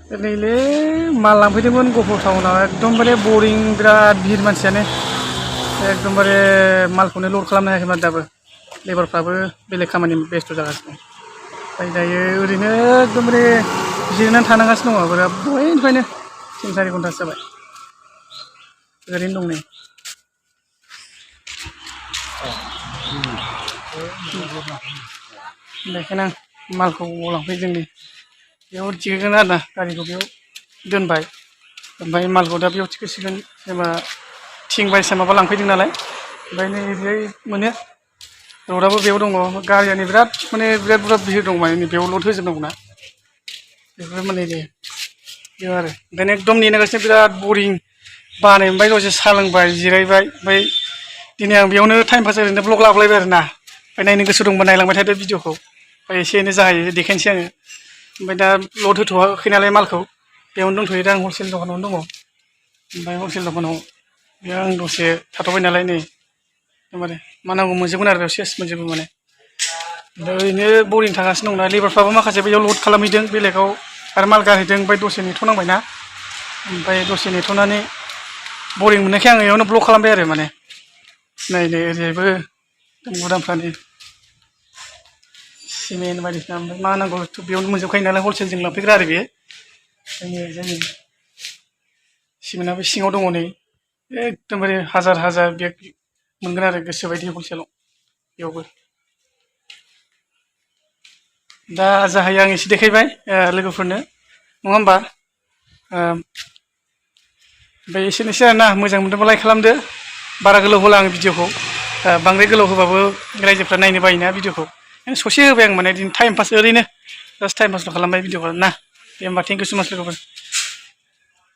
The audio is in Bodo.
नैले माल लांफैदोंमोन गहपुर टाउनाव एकदमबारे बरिं बिराद भिर मानसियानो एकदमबारे मालखौनो लोड खालामनो हायाखैमोन दाबो लेबारफ्राबो बेलेग खामानि बेस्थ' जागासिनो ओमफ्राय दायो ओरैनो एकदमबारे जिरायनानै थानांगासिनो दङ बिराद दहायनिफ्रायनो 3-4 घन्टासो जाबाय ओरैनो दं नै बेखायनो मालखौ लांफैदों नै बेयाव थिखोगोन आरोना गारिखौ बेयाव दोनबाय ओमफ्राय मालखौ दा बेयाव थिखोसिगोन जेनेबा थिं बायदिसिना माबा लांफैदों नालाय ओमफ्राय नै बेहाय मोनो रडआबो बेयाव दङ गारियानो बिराद बुरजा भिर दं माने बेयाव लड होजोबनांगौना बेफोर माने बेयाव आरो ओंखायनो एकदम नेनांगासिनो बिराद बरिं बानाय मोनबाय दसे साहा लोंबाय जिरायबाय ओमफ्राय दिनै आं बेयावनो टाइम पास ओरैनो ब्लग लाबोलायबाय आरोना ओमफ्राय नायनो गोसो दंबा नायलांबाय थादो भिडिअखौ ओमफ्राय एसे एनै जाहैयो देखायनोसै आङो ओमफ्राय दा लड होथ'वाखै नालाय मालखौ बेयावनो दंथ'यो दा आं हलसेल दखानावनो दङ ओमफ्राय हलसेल दखानाव बेयाव आं दसे थाथ'बाय नालाय नै एकदमबारे मा नांगौ मोनजोबगोन आरो सेस मोनजोबो माने ओरैनो बरिं थागासिनो दंना लेबारफ्राबो माखासे बेयाव लड खालामहैदों बेलेगाव आरो माल गारहैदों ओमफ्राय दसे नेथ'नांबायना ओमफ्राय दसे नेथ'नानै बरिं मोननायखाय आं बेयावनो ब्लक खालामबाय आरो माने नायनो ओरैहायबो गुदामफ्रानो सिमेन्ट बायदिसिना ओमफ्राय मा नांगौ बेयावनो मोनजोबखायो नालाय हलसेलजों लांफैग्रा आरो बे जोंनि सिमेन्टआबो सिङाव दङ नै एकदमबारे हाजार बेग मोनगोन आरो गोसोबायदि हलसेलाव बेयावबो दा जाहायो आं एसे देखायबाय लोगोफोरनो नङा होमबा ओमफ्राय एसेनोसै आरोना मोजां मोनदोंबा लाइक खालामदो बारा गोलाव होला आं भिडिअखौ बांद्राय गोलाव होबाबो रायजोफ्रा नायनो बायोना भिडिअखौ ससे होबाय आं माने टाइम पास ओरैनो जास्ट टाइम पासल' खालामबाय भिडिअखौ ना दे होमबा थेंक इउ सो माच लोगोफोर